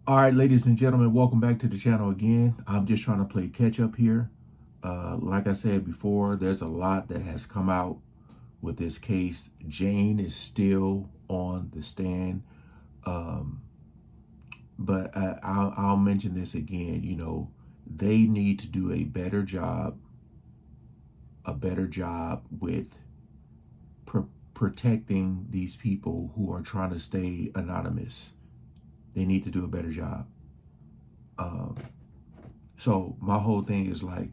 All right, ladies and gentlemen, welcome back to the channel again. I'm just trying to play catch up here. Like I said before, there's a lot that has come out with this case. Jane is still on the stand. Um, but I'll mention this again. They need to do a better job with pr- protecting these people who are trying to stay anonymous. They need to do a better job. Um, so my whole thing is like,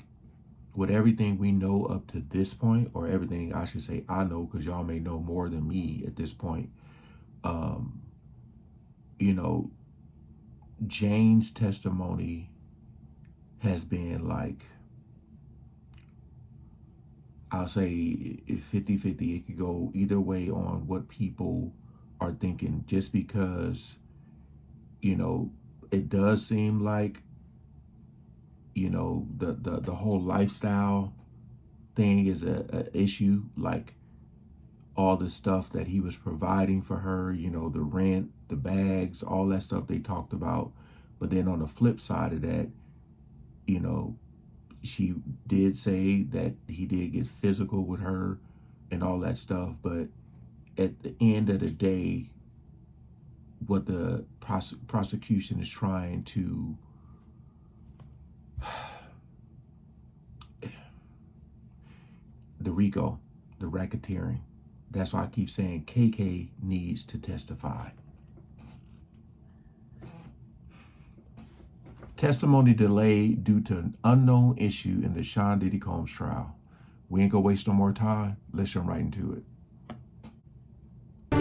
with everything we know up to this point, or everything I should say I know, because y'all may know more than me at this point. Um, you know, Jane's testimony has been like, I'll say 50-50. It could go either way on what people are thinking, just because, you know, it does seem like, the whole lifestyle thing is a issue. Like, all the stuff that he was providing for her, the rent, the bags, all that stuff they talked about. But then on the flip side of that, you know, she did say that he did get physical with her and all that stuff. But at the end of the day, what the prosecution is trying to the RICO, the racketeering. That's why I keep saying KK needs to testify. Testimony delayed due to an unknown issue in the Sean Diddy Combs trial. We ain't gonna waste no more time. Let's jump right into it.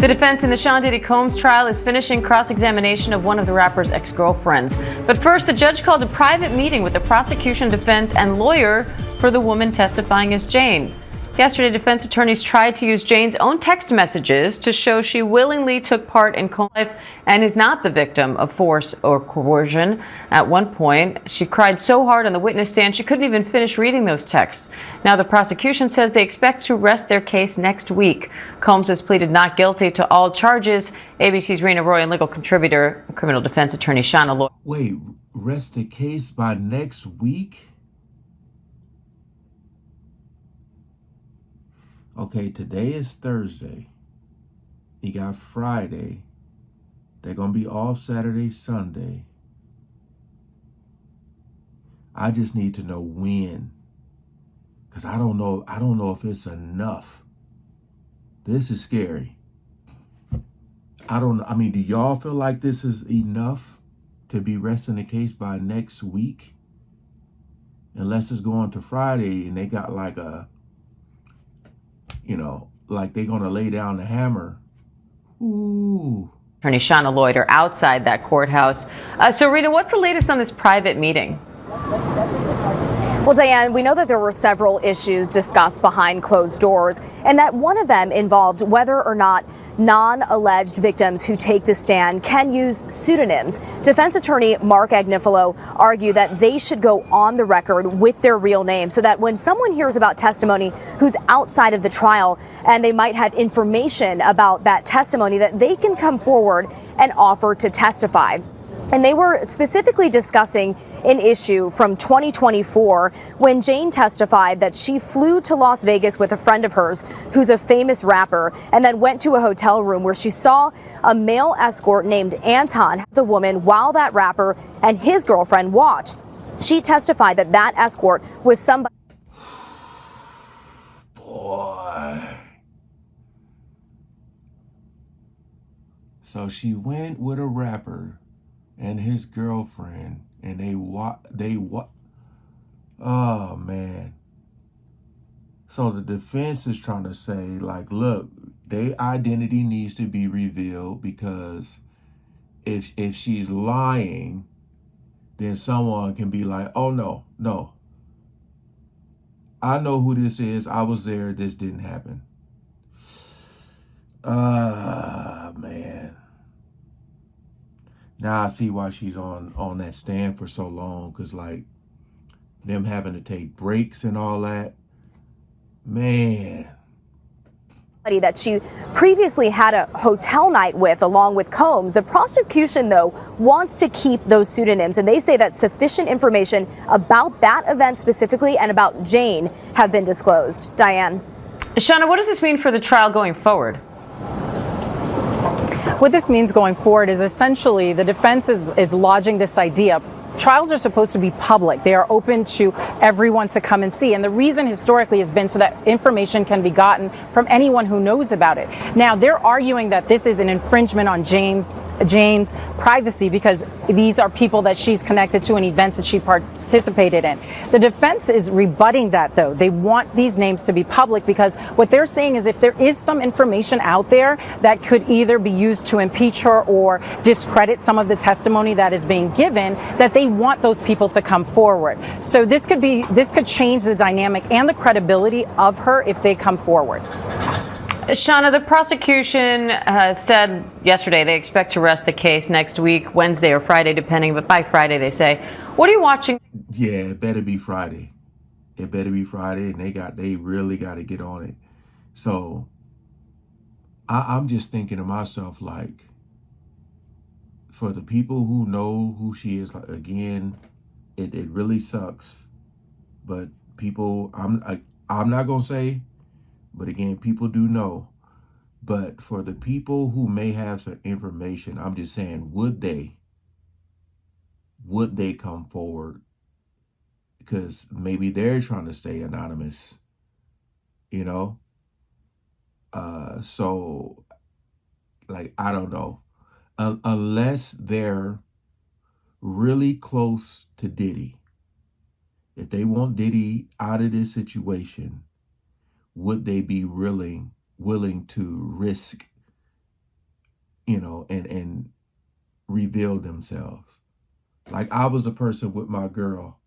The defense in the Sean Diddy Combs trial is finishing cross-examination of one of the rapper's ex-girlfriends. But first, the judge called a private meeting with the prosecution, defense, and lawyer for the woman testifying as Jane. Yesterday, defense attorneys tried to use Jane's own text messages to show she willingly took part in Combs' life and is not the victim of force or coercion. At one point, she cried so hard on the witness stand she couldn't even finish reading those texts. Now the prosecution says they expect to rest their case next week. Combs has pleaded not guilty to all charges. ABC's Rena Roy and legal contributor, criminal defense attorney Shauna Lloyd. Wait, rest the case by next week? Okay, today is Thursday. You got Friday. They're gonna be off Saturday, Sunday. I just need to know when, because I don't know if it's enough. This is scary. I mean, do y'all feel like this is enough to be resting the case by next week? Unless it's going to Friday and they got like like they're gonna lay down the hammer. Ooh. Attorney Shauna Lloyd are outside that courthouse. So, Rita, what's the latest on this private meeting? Well, Diane, we know that there were several issues discussed behind closed doors, and that one of them involved whether or not non-alleged victims who take the stand can use pseudonyms. Defense attorney Mark Agnifilo argued that they should go on the record with their real name so that when someone hears about testimony who's outside of the trial and they might have information about that testimony, that they can come forward and offer to testify. And they were specifically discussing an issue from 2024 when Jane testified that she flew to Las Vegas with a friend of hers who's a famous rapper and then went to a hotel room where she saw a male escort named Anton, the woman, while that rapper and his girlfriend watched. She testified that that escort was somebody. Boy. So she went with a rapper and his girlfriend, and oh man. So the defense is trying to say, like, look, their identity needs to be revealed, because if she's lying, then someone can be like, oh no, I know who this is, I was there, this didn't happen. Man. Now I see why she's on that stand for so long, because like them having to take breaks and all that, man. that she previously had a hotel night with along with Combs. The prosecution, though, wants to keep those pseudonyms, and they say that sufficient information about that event specifically and about Jane have been disclosed. Diane. Shauna, what does this mean for the trial going forward? What this means going forward is essentially the defense is lodging this idea. Trials are supposed to be public. They are open to everyone to come and see. And the reason historically has been so that information can be gotten from anyone who knows about it. Now, they're arguing that this is an infringement on Jane's privacy because these are people that she's connected to and events that she participated in. The defense is rebutting that, though. They want these names to be public because what they're saying is if there is some information out there that could either be used to impeach her or discredit some of the testimony that is being given, that they want those people to come forward. So this could change the dynamic and the credibility of her if they come forward. Shauna, the prosecution said yesterday they expect to rest the case next week, Wednesday or Friday, depending, but by Friday, they say. What are you watching? Yeah, it better be Friday. It better be Friday, and they really got to get on it. So I'm just thinking to myself, like, for the people who know who she is, like, again, it really sucks. But people, I'm not gonna say, but again, people do know. But for the people who may have some information, I'm just saying, would they come forward? Because maybe they're trying to stay anonymous, you know? So, like, I don't know. Unless they're really close to Diddy. If they want Diddy out of this situation, would they be willing to risk, and reveal themselves? Like, I was a person with my girl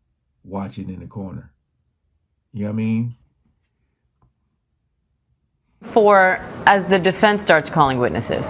watching in the corner. You know what I mean? For as the defense starts calling witnesses.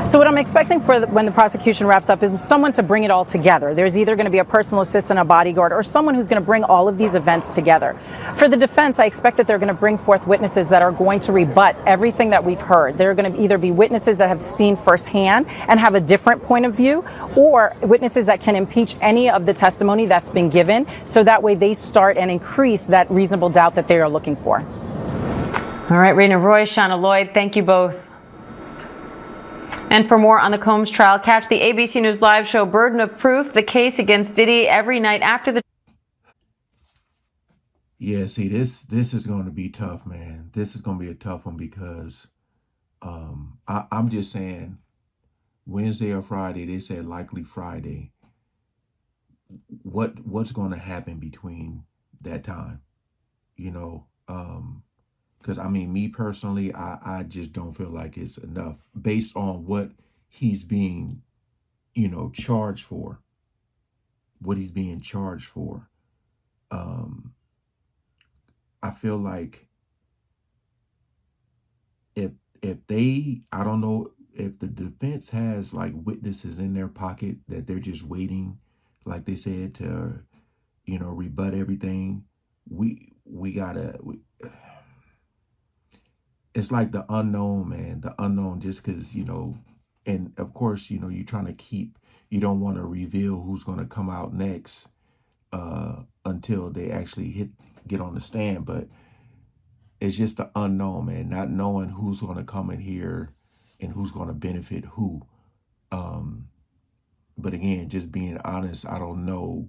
So what I'm expecting when the prosecution wraps up is someone to bring it all together. There's either going to be a personal assistant, a bodyguard, or someone who's going to bring all of these events together. For the defense, I expect that they're going to bring forth witnesses that are going to rebut everything that we've heard. They're going to either be witnesses that have seen firsthand and have a different point of view, or witnesses that can impeach any of the testimony that's been given, so that way they start and increase that reasonable doubt that they are looking for. All right, Raina Roy, Shauna Lloyd, thank you both. And for more on the Combs trial, catch the ABC News Live show Burden of Proof, the case against Diddy, every night after the... Yeah, see, this is going to be tough, man. This is going to be a tough one because I'm just saying Wednesday or Friday. They said likely Friday. What's going to happen between that time? Because, I mean, me personally, I just don't feel like it's enough based on what he's being, charged for. What he's being charged for. I feel like if I don't know if the defense has like witnesses in their pocket that they're just waiting, like they said, to, rebut everything. It's like the unknown, man, the unknown, just because, and of course, you don't want to reveal who's going to come out next until they actually get on the stand. But it's just the unknown, man, not knowing who's going to come in here and who's going to benefit who. But again, just being honest, I don't know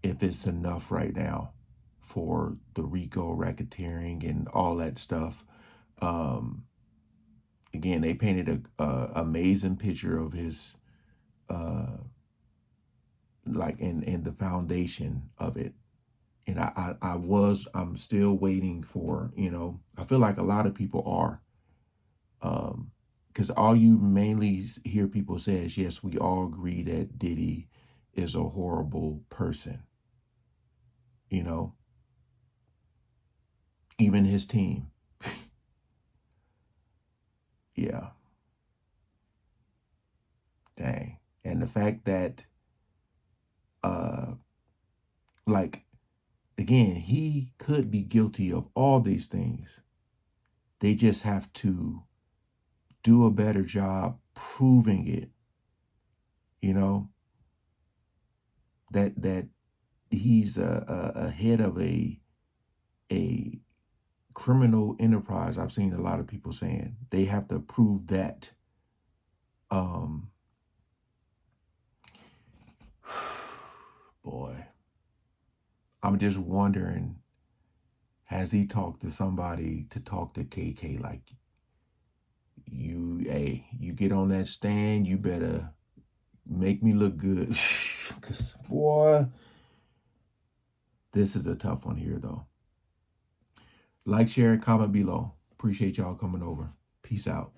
if it's enough right now for the RICO racketeering and all that stuff. Again, they painted a amazing picture of his, like in the foundation of it. And I'm still waiting for, I feel like a lot of people are, because all you mainly hear people say is, yes, we all agree that Diddy is a horrible person, even his team. Yeah. Dang. And the fact that, like, again, he could be guilty of all these things. They just have to do a better job proving it, you know, that he's a head of a criminal enterprise. I've seen a lot of people saying they have to prove that. Boy, I'm just wondering, has he talked to somebody to talk to KK like, hey, you get on that stand, you better make me look good. Because, boy, this is a tough one here, though. Like, share, and comment below. Appreciate y'all coming over. Peace out.